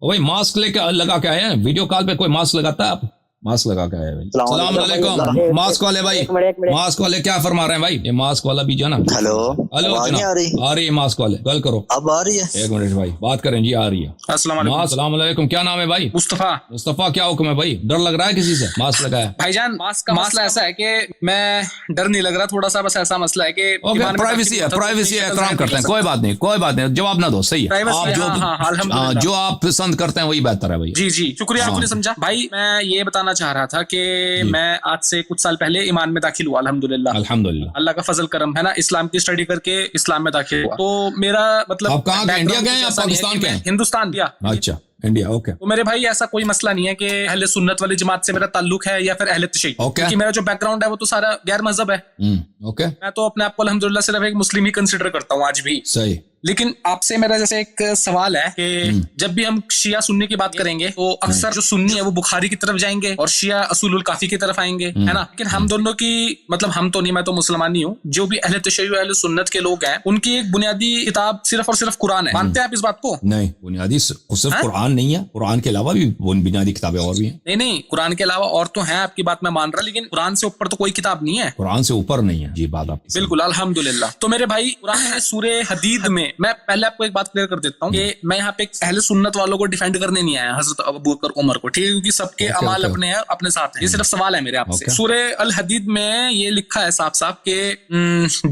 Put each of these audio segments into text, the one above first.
वही मास्क लेके लगा के आए हैं, वीडियो कॉल पे कोई मास्क लगाता है? आप मास्क लगा के आए हैं भाई। सलाम अलैकुम मास्क वाले भाई, मास्क वाले क्या फरमा रहे हैं भाई? ये मास्क वाला भी जो ना, हेलो हेलो आ रही है मास्क वाले, गल करो अब आ रही है। एक मिनट भाई बात करें जी, आ रही है। अस्सलाम वालेकुम, क्या नाम है भाई? मुस्तफा क्या हुक्म है भाई? डर लग रहा है किसी से मास्क लगाया? भाईजान मास्क का मसला ऐसा है कि मैं डर नहीं लग रहा थोड़ा सा, बस ऐसा मसला है कि प्राइवेसी है, प्राइवेसी है, एहतराम करते हैं, कोई बात नहीं, कोई बात नहीं, जवाब ना दो, सही है। आप जो आप पसंद करते हैं वही बेहतर है भाई। जी जी शुक्रिया, आपने समझा भाई। मैं ये बताना चाह रहा था कि मैं आज से कुछ साल पहले ईमान में दाखिल हुआ, अल्हम्दुलिल्लाह अल्हम्दुलिल्लाह, अल्लाह का फजल करम है ना, इस्लाम की स्टडी करके इस्लाम में दाखिल हुआ। तो मेरा मतलब आप कहाँ के, इंडिया के हैं या पाकिस्तान के? हिंदुस्तान दिया। अच्छा इंडिया, ओके। तो मेरे भाई ऐसा कोई मसला नहीं है कि अहले सुन्नत वाली जमात से मेरा ताल्लुक है या फिर अहले तशय्युद, क्योंकि मेरा जो बैकग्राउंड है वो तो सारा गैर मजहब है। ओके, मैं तो अपने आप को अल्हम्दुलिल्लाह सिर्फ एक मुस्लिम ही कंसिडर करता हूँ आज भी। सही। लेकिन आपसे मेरा जैसे एक सवाल है कि जब भी हम शिया सुन्नी की बात करेंगे तो अक्सर जो सुन्नी है वो बुखारी की तरफ जाएंगे और शिया असूलुल काफी की तरफ आएंगे, है ना। लेकिन हम दोनों की मतलब हम तो नहीं, मैं तो मुसलमान ही हूँ, जो भी अहले तशय्युद अहले सुन्नत के लोग हैं उनकी एक बुनियादी किताब सिर्फ और सिर्फ कुरान है। मानते हैं आप इस बात को? नहीं, बुनियादी सिर्फ कुरान नहीं है, कुरान के अलावा भी बुनियादी किताबें और भी हैं। नहीं, कुरान के अलावा और तो हैं, आपकी बात मैं मान रहा, लेकिन कुरान से ऊपर तो कोई किताब नहीं है। कुरान से ऊपर नहीं है जी, बात आपकी बिल्कुल अल्हम्दुलिल्लाह। तो मेरे भाई कुरान में सूरे हदीद में, मैं पहले आपको बात क्लियर कर देता हूँ कि मैं यहाँ पे अहले सुन्नत वालों को डिफेंड करने नहीं आया, हजरत अबू बकर उमर को, ठीक है, क्योंकि सबके अमाल अपने हैं, अपने साथ हैं। ये सिर्फ सवाल है मेरे आपसे। सूरे अल हदीद में ये लिखा है साफ साफ कि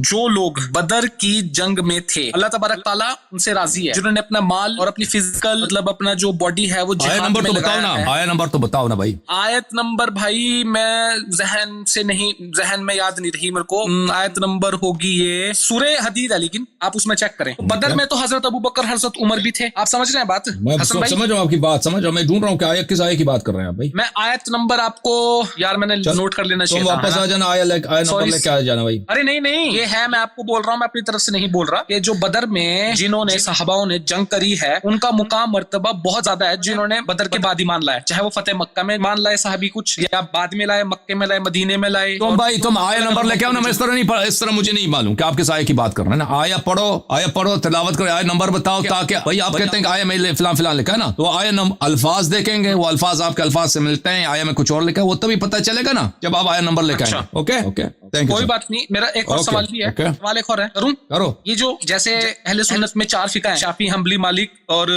जो लोग बदर की जंग में थे अल्लाह तबारक ताला उनसे राजी है, जिन्होंने अपना माल और अपनी फिजिकल मतलब अपना जो बॉडी है वो जिहाद में लगाया है। आया नंबर तो बताओ ना भाई। आयत नंबर भाई मैं जहन से नहीं, जहन में याद नहीं रही मेरे को। आयत नंबर होगी ये सूरे हदीद है, लेकिन आप उसमें चेक करें। बदर में तो हजरत अबू बकर हजरत उमर भी थे। आप समझ रहे हैं बात? मैं समझ रहा हूँ आपकी बात, समझ रहा हूँ। मैं ढूंढ रहा हूँ कि आयत किस आयत की बात कर रहे हैं आप भाई। मैं आयत नंबर आपको यार मैंने नोट कर लेना चाहिए, वापस आ जाना, आया नंबर लेके आ जाना भाई। अरे नहीं ये है, मैं आपको बोल रहा हूँ, मैं अपनी तरफ से नहीं बोल रहा कि जो बदर में जिन्होंने सहाबाओं ने जंग करी है उनका मुकाम मर्तबा बहुत ज्यादा है जिन्होंने बदर के बाद ही मान लाया, चाहे वो फतेह मक्का में मान लाए साहबी कुछ, या बाद में लाए, मक्के में लाए, मदीने में लाए। तो भाई तुम आया नंबर लेके आओ ना, मैं इस तरह नहीं, इस तरह मुझे नहीं मालूम कि आप किस आयत की बात कर रहे हैं ना। आया पढ़ो तिलावत करो, आया नंबर बताओ, ताकि भाई आप कहते हैं कि आया में फिलहाल लिखा है ना, तो आया अल्फाज देखेंगे, वो अल्फाज आपके अल्फाज से मिलते हैं, आया में कुछ और लिखा है, वो तभी पता चलेगा ना जब आप आया नंबर लेके आएंगे। Okay thank you. कोई बात नहीं, मेरा एक और सवाल भी है, सवाल एक और है, करो। ये जो जैसे अहले सुन्नत में 4 फिका है, शाफी, हम्बली, मालिक और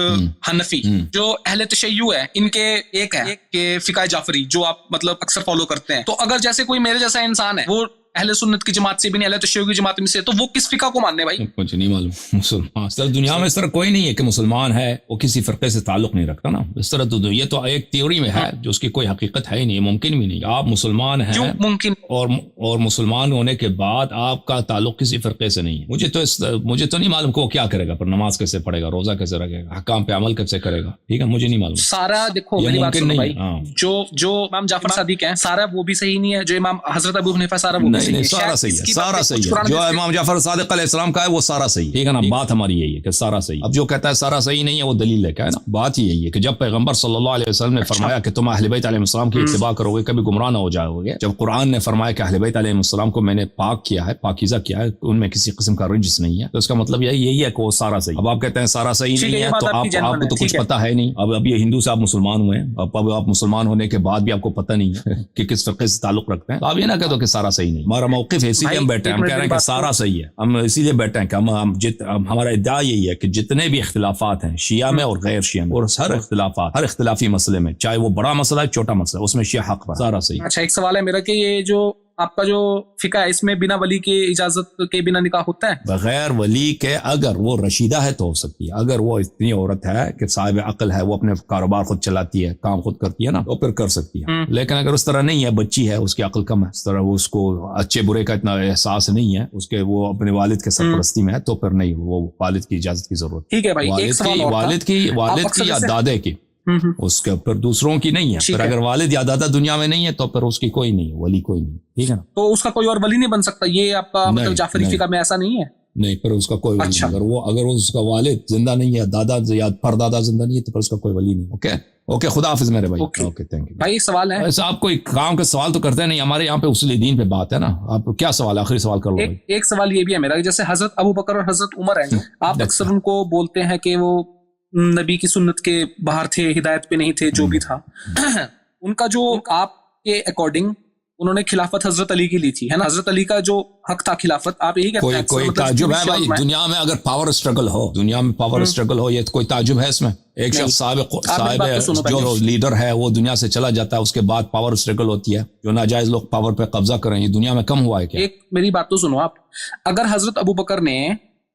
हनफी। जो अहले तशय्युद है इनके एक है कि फिका जाफरी, जो आप मतलब अक्सर फॉलो करते हैं। तो अगर जैसे कोई मेरे जैसा इंसान है, वो अहले सुन्नत की जमात से भी नहीं, अहले तशय्युद की जमात में से, तो वो किस फिका को मानने भाई? कुछ नहीं मालूम। मुसलमान सर दुनिया में इस तरह कोई नहीं है कि मुसलमान है वो किसी फिरके से ताल्लुक नहीं रखता ना, इस तरह तो ये तो एक थ्योरी में है जो उसकी कोई हकीकत है ही नहीं, मुमकिन भी नहीं। आप मुसलमान हैं मुमकिन और मुसलमान होने के बाद आपका ताल्लुक किसी फिरके से नहीं है। मुझे तो नहीं मालूम कि वो क्या करेगा, पर नमाज कैसे पढ़ेगा, रोजा कैसे रखेगा, हकाम पे अमल कैसे करेगा, ठीक है, मुझे नहीं मालूम सारा। देखो मेरी बात सुनो भाई, जो इमाम जाफर सादिक हैं सारा वो भी सही नहीं है, जो इमाम हजरत अबू हनीफा सारा वो भी सही है, सारा सही है, सारा सही है। जो इमाम जाफर सादिक अलैहिस्सलाम का है वो सारा सही, ठीक है ना। बात हमारी यही है कि सारा सही। अब जो कहता है सारा सही नहीं है वो दलील लेके है ना। बात यही है कि जब पैगंबर सल्लल्लाहु अलैहि वसल्लम ने फरमाया कि तुम अहले बैत अलैहिस्सलाम की इत्तिबा करोगे कभी गुमराह ना हो जाओगे, जब कुरान ने फरमाया कि अहले बैत अलैहिस्सलाम को मैंने पाक किया है, पाकीज़ा किया है, उनमें किसी किस्म का रिज्स नहीं है, तो इसका मतलब यही है कि वो सारा सही। अब आप कहते हैं सारा सही नहीं है, तो आपको तो कुछ पता है नहीं। अब ये हिंदू से आप मुसलमान हुए हैं, अब आप मुसलमान होने के बाद भी आपको पता नहीं है कि किस फिरके से ताल्लुक रखते हैं, तो आप ये ना कह दो कि सारा सही नहीं। हमारा मौक़िफ़ है, इसीलिए हम बैठे हैं, हम कह रहे हैं कि सारा सही है, हम इसीलिए बैठे हैं कि हमारा इद्दा यही है कि जितने भी इख्तिलाफात हैं शिया में और गैर शिया में, और हर इख्तिलाफी मसले में, चाहे वो बड़ा मसला है छोटा मसला, उसमें शिया हक पर, सारा सही। अच्छा एक सवाल है मेरा कि ये जो आपका जो फिका है इसमें बिना वली की इजाजत के बिना निकाह होता है? बगैर वली के अगर वो रशीदा है तो हो सकती है। अगर वो इतनी औरत है कि साहिब अक्ल है, वो अपने कारोबार खुद चलाती है, काम खुद करती है ना, तो फिर कर सकती है। लेकिन अगर उस तरह नहीं है, बच्ची है, उसकी अक्ल कम है, इस तरह वो उसको अच्छे बुरे का इतना एहसास नहीं है, उसके वो अपने वालिद के सरपरस्ती में है, तो फिर नहीं, वो वालिद की इजाजत की जरूरत। ठीक है भाई, वालिद की या दादे की, उसके फिर दूसरों की नहीं है। फिर अगर वालिद या दादा दुनिया में नहीं है तो फिर उसकी कोई नहीं, वली कोई नहीं, ठीक है ना। तो उसका कोई और वली नहीं बन सकता, ये आपका मतलब जाफरी फिका में ऐसा नहीं है? नहीं, पर उसका कोई वली नहीं। अगर उसका वालिद जिंदा नहीं है, दादा या परदादा जिंदा नहीं है, तो फिर उसका कोई वली नहीं। ओके खुदा हाफिज मेरे भाई। ओके थैंक यू भाई। सवाल है ऐसा, आप कोई काम का सवाल तो करते नहीं, हमारे यहाँ पे उसूल दीन पे बात है ना। आप क्या सवाल, आखिरी सवाल कर लो। एक सवाल ये भी है मेरा, जैसे हजरत अबू बकर और हजरत उमर हैं, आप अक्सर उनको बोलते हैं कि वो नबी की सुन्नत के बाहर थे, हिदायत पे नहीं थे, जो भी था, उनका जो आपके अकॉर्डिंग उन्होंने खिलाफत हजरत अली की ली थी, है ना? हजरत अली का जो हक था खिलाफत, आप यही कहते हैं? कोई ताजुब है भाई दुनिया में? अगर पावर स्ट्रगल हो, दुनिया में पावर स्ट्रगल हो, ये तो कोई ताजुब है इसमें? एक शख्स साहिब जो लीडर है वो दुनिया से चला जाता है, उसके बाद पावर स्ट्रगल होती है, जो नाजायज लोग पावर पे कब्जा करें, ये दुनिया में कम हुआ है क्या? एक मेरी बात तो सुनो आप, अगर हजरत अबू बकर ने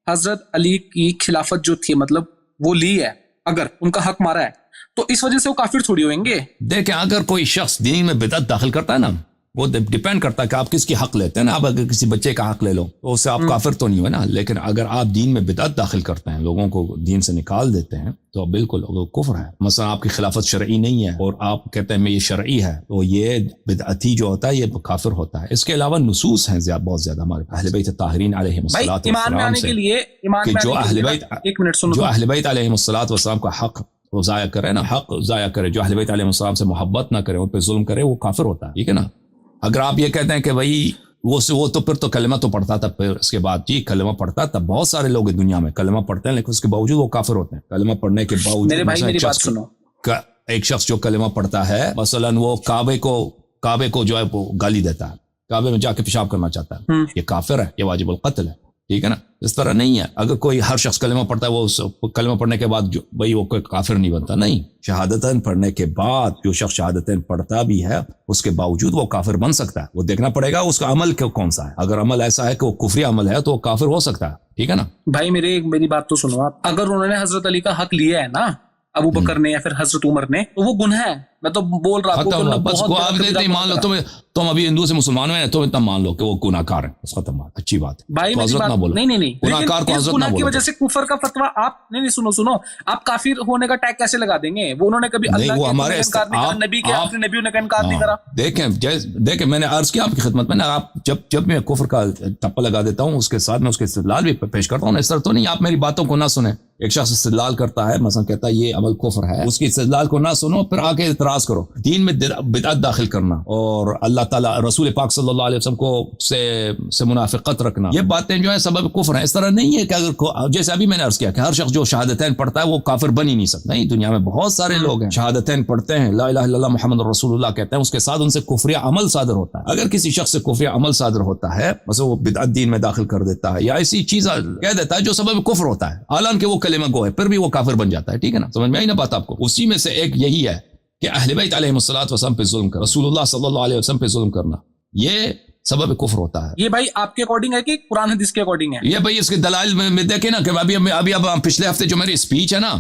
हजरत अली की खिलाफत जो थी मतलब वो ली है, अगर उनका हक मारा है, तो इस वजह से वो काफिर थोड़ी होंगे? देखें, अगर कोई शख्स दीन में बिदअत दाखिल करता है ना, वो डिपेंड करता है कि आप किसकी हक लेते हैं ना। आप अगर किसी बच्चे का हक ले लो तो उससे आप काफिर तो नहीं हुए ना, लेकिन अगर आप दीन में बिदअत दाखिल करते हैं, लोगों को दीन से निकाल देते हैं, तो बिल्कुल वो कुफ्र है। मसलन आपकी खिलाफत शरई नहीं है और आप कहते हैं मैं ये शरई है, तो ये बिदअती जो होता है ये काफिर होता है। इसके अलावा नुसूस हैं बहुत ज्यादा हमारे अहले बैत ताहिरीन अलैहिमुस्सलात व सलाम से, जो अहले बैत अलैहिमुस्सलात व सलाम का हक वो ज़ाया करे ना, हक ज़ाया करे, जो अहले बैत अलैहिमुस्सलाम से मोहब्बत ना करे, उन पर जुल्म करे, वो काफिर होता है। ठीक है ना? अगर आप ये कहते हैं कि भाई वो तो फिर तो कलमा तो पढ़ता था, फिर उसके बाद जी कलमा पढ़ता था, बहुत सारे लोग दुनिया में कलमा पढ़ते हैं लेकिन उसके बावजूद वो काफिर होते हैं। कलमा पढ़ने के बावजूद मेरे भाई मेरी बात सुनो, एक शख्स जो कलमा पढ़ता है, मसलन वो काबे को जो है वो गाली देता है, काबे में जाके पेशाब करना चाहता है, ये काफिर है, ये वाजिबुल कत्ल है। ठीक है ना? इस तरह नहीं है। अगर कोई हर शख्स कलमा पढ़ता है, वो कलमा पढ़ने के बाद जो भाई वो कोई काफिर नहीं बनता, नहीं। शहादतन पढ़ने के बाद जो शख्स शहादतन पढ़ता भी है, उसके बावजूद वो काफिर बन सकता है। वो देखना पड़ेगा उसका अमल कौन सा है। अगर अमल ऐसा है कि वो कुफरी अमल है तो वो काफिर हो सकता है। ठीक है ना भाई? मेरी बात तो सुनो आप, अगर उन्होंने हजरत अली का हक लिया है ना, अबू बकर ने या फिर हजरत उमर ने, तो वो गुनाह है। मैं तो बोल रहा हूँ, मान लो तुम अभी हिंदू से मुसलमान में, तुम इतना मान लो कि वो गुनाहगार है, खत्म बात, अच्छी बात है भाई। तो हजरत ना बोलो, नहीं, गुनाहगार को हजरत ना बोलो। की वजह से कुफर का फतवा आप नहीं, सुनो, आप काफिर होने का टैग कैसे लगा देंगे? वो उन्होंने कभी अल्लाह के इनकार नहीं करा, नबी के आखिरी नबियों ने इनकार नहीं करा। देखें मैंने अर्ज किया आपकी खिदमत में ना, आप जब मैं कुफर का टप्पा लगा देता हूँ, उसके साथ मैं उसके इस्तेदलाल भी पेश करता हूँ। इस तरह तो नहीं आप मेरी बातों को ना सुने। एक शख्स इस्तेदलाल करता है, मसलन कहता है ये अमल कुफर है, उसकी इस्तेदलाल को ना सुनो, फिर आके इतराज करो। दीन में बिदअत दाखिल करना और अल्लाह ताला रसूल पाक सल्लल्लाहु अलैहि वसल्लम को से मुनाफिकत रखना, ये बातें जो है सबब कुफ्र है। इस तरह नहीं है कि अगर जैसे अभी मैंने अर्ज किया कि हर शख्स जो शहादतैन पढ़ता है वो काफिर बन ही नहीं सकता। नहीं, दुनिया में बहुत सारे लोग हैं शहादतैन पढ़ते हैं, ला इलाहा इल्लल्लाह मुहम्मद रसूलुल्लाह कहते हैं, उसके साथ उनसे कुफ्रिया अमल सादर होता है। अगर किसी शख्स से कुफ्रिया अमल सादर होता है, बस वो बिदअत दीन में दाखिल कर देता है या ऐसी चीज कह देता है जो सबब कुफ्र होता है, हालांकि कि वो कलेमा गो है, फिर भी वो काफिर बन जाता है। ठीक है ना? समझ में आई ना बात आपको? उसी में से एक यही है कि अहले बैत अलैहिमुस्सलात वसल्लम पे जुल्म करना, रसूलुल्लाह सल्लल्लाहु अलैहि वसल्लम पे जुल्म करना, ये सबब कुफ्र होता है। ये भाई आपके अकॉर्डिंग है कि कुरान हदीस के अकॉर्डिंग है? ये भाई इसके दलाइल में देखे ना कि अभी अब पिछले हफ्ते जो मेरी स्पीच है ना,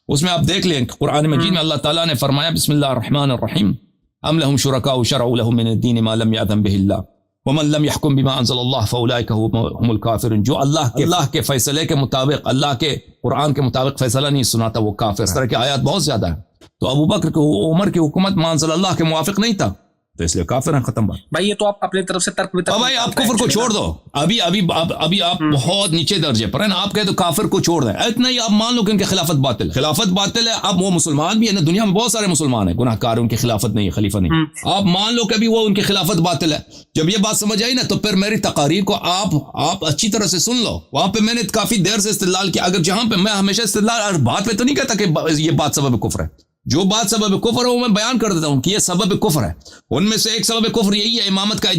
उसमें आप देख लें कुरान मजीद में अल्लाह ताला ने फरमाया बिस्मिल्लाहिर रहमानिर रहीम, अम लहुम शुरकाउ शरउ लहुम मिन ad-दीन मा लम यअज़न बिहिल्लाह वमन लम यहकुम बिमा अंज़लल्लाह फउलाइका हुमुल काफिरून। जो अल्लाह के फैसले के मुताबिक, अल्लाह के कुरान के मुताबिक फैसला नहीं सुनाता वो काफिर। इस तरह की आयत बहुत ज्यादा है। तो अबू बकर को उमर की हुकूमत मा अंज़लल्लाह के मुवाफिक नहीं था, तो इसलिए काफिर हैं, खत्म बात। भाई ये तो आप अपनी तरफ से तर्क भाई आप कुफर को छोड़ दो। अभी आप बहुत नीचे दर्जे पर है ना, आप कहे तो काफिर को छोड़ दें, इतना ही आप मान लो कि उनकी खिलाफत बातिल है। अब वो मुसलमान भी है ना, दुनिया में बहुत सारे मुसलमान हैं गुनाहगार, उनकी खिलाफत नहीं है, खलीफा नहीं। आप मान लो कि अभी वो उनकी खिलाफत बातिल है। जब ये बात समझ आई ना, तो फिर मेरी तकारीर को आप अच्छी तरह से सुन लो। वहां पे मैंने काफी देर से इस्तेदलाल किया। अगर जहां पे मैं हमेशा इस्तेदलाल बात पे तो नहीं कहता कि ये बात सबब कुफ्र है, जो बात सबब कुफ्र है वो मैं बयान कर देता हूं कि ये सबब कुफ्र है। उनमें से एक सबब कुफ्र यही है इमामत का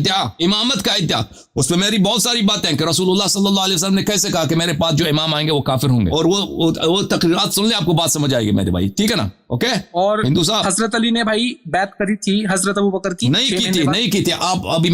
इद्या। उस पर मेरी बहुत सारी बातें हैं कि रसूलुल्लाह सल्लल्लाहु अलैहि वसल्लम ने कैसे कहा कि मेरे पास जो इमाम आएंगे वो काफिर होंगे, और वो तकरीरात सुन ले, आपको बात समझ आएगी मेरे भाई। ठीक है ना? ओके। और हिंदू साहब, हजरत अली ने भाई बैत करी थी, हजरत अबू बकर की नहीं की थी। आप अभी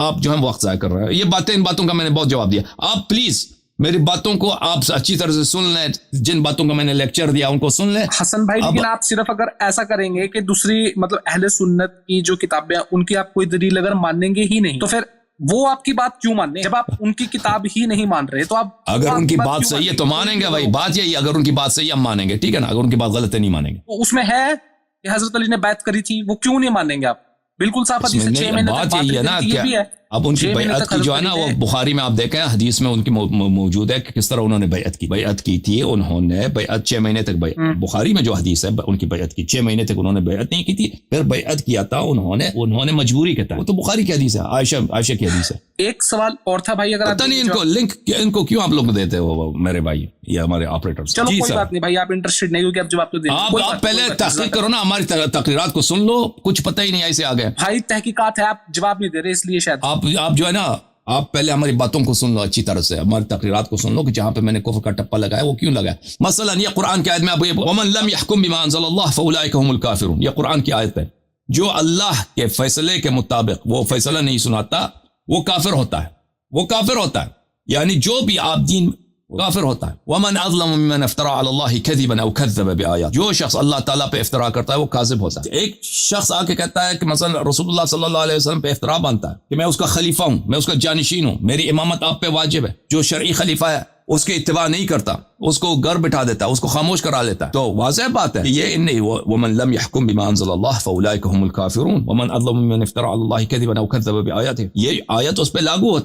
आप जो है वक्त जाया कर रहे हैं। ये इन बातों का मैंने बहुत जवाब दिया। आप प्लीज मेरी बातों को आप अच्छी तरह से सुन लें, जिन बातों का मैंने लेक्चर दिया उनको सुन लें। हसन भाई, लेकिन आप सिर्फ अगर ऐसा करेंगे कि दूसरी मतलब अहले सुन्नत की जो किताबें उनकी आप कोई दलील अगर मानेंगे ही नहीं, तो फिर वो आपकी बात क्यों मानने? जब आप उनकी किताब ही नहीं मान रहे तो आप अगर उनकी बात सही है तो मानेंगे भाई। बात यही, अगर उनकी बात सही है हम मानेंगे। ठीक है ना? अगर उनकी बात गलत है नहीं मानेंगे। तो उसमें है कि हजरत अली ने बैत करी थी, वो क्यों नहीं मानेंगे आप? बिल्कुल साफ हदीस है, 6 महीने बात यही है ना, क्या اب ان کی 6 مہینے بیعت تک کی جو ہے نا حضرت وہ علی بخاری میں آپ دیکھیں حدیث میں ان کی موجود ہے کہ کس طرح انہوں نے بیعت کی تھی. انہوں نے بیعت 6 مہینے تک بخاری میں جو حدیث ہے ان کی بیعت کی 6 مہینے تک انہوں نے بیعت نہیں کی تھی, پھر بیعت کیا تھا انہوں نے مجبوری کے تحت. وہ تو بخاری کی حدیث ہے, عائشہ کی حدیث ہے. ایک سوال اور تھا بھائی, اگر پتہ نہیں ان کو لنک ان کو کیوں آپ لوگ دیتے ہو میرے بھائی یہ ہمارے آپریٹر. چلو کوئی بات نہیں بھائی, آپ انٹرسٹڈ نہیں ہو کہ اب جب آپ کو آپ پہلے تحقیق کرو نا, ہماری تقریرات کو سن لو, کچھ پتہ ہی نہیں ایسے آ گئے. بھائی تحقیقات ہے, آپ جواب نہیں دے رہے اس لیے شاید. آپ جو ہے نا آپ پہلے ہماری باتوں کو سن لو اچھی طرح سے, ہماری تقریرات کو سن لو کہ جہاں پہ میں نے کفر کا ٹپا لگایا وہ کیوں لگایا. مثلا یہ قرآن کی آیت میں ومن لم يحكم بما انزل الله فاولئك هم الكافرون, یہ قرآن کی آیت ہے. جو اللہ کے فیصلے کے مطابق وہ فیصلہ نہیں سناتا وہ کافر ہوتا ہے, وہ کافر ہوتا ہے. یعنی جو بھی آپ دین کافر ہوتا ہے. ومن اظلم ممن افترى على الله كذبا او كذب بآيات, جو شخص اللہ تعالیٰ پہ افترا کرتا ہے وہ کاذب ہوتا ہے. ایک شخص آ کے کہتا ہے کہ مثلا رسول اللہ صلی اللہ علیہ وسلم پہ افترا بنتا ہے کہ میں اس کا خلیفہ ہوں, میں اس کا جانشین ہوں, میری امامت آپ پہ واجب ہے. جو شرعی خلیفہ ہے اس کی اتباع نہیں کرتا, اس کو گھر بٹھا دیتا, اس کو خاموش کرا لیتا ہے. تو واضح بات ہے کہ یہ نہیں ومن لم يحكم بما انزل الله فاولئك هم الكافرون ومن اظلم ممن افترى على الله كذبا او كذب بآياته, یہ آیت اس پہ لاگو ہوتا ہے.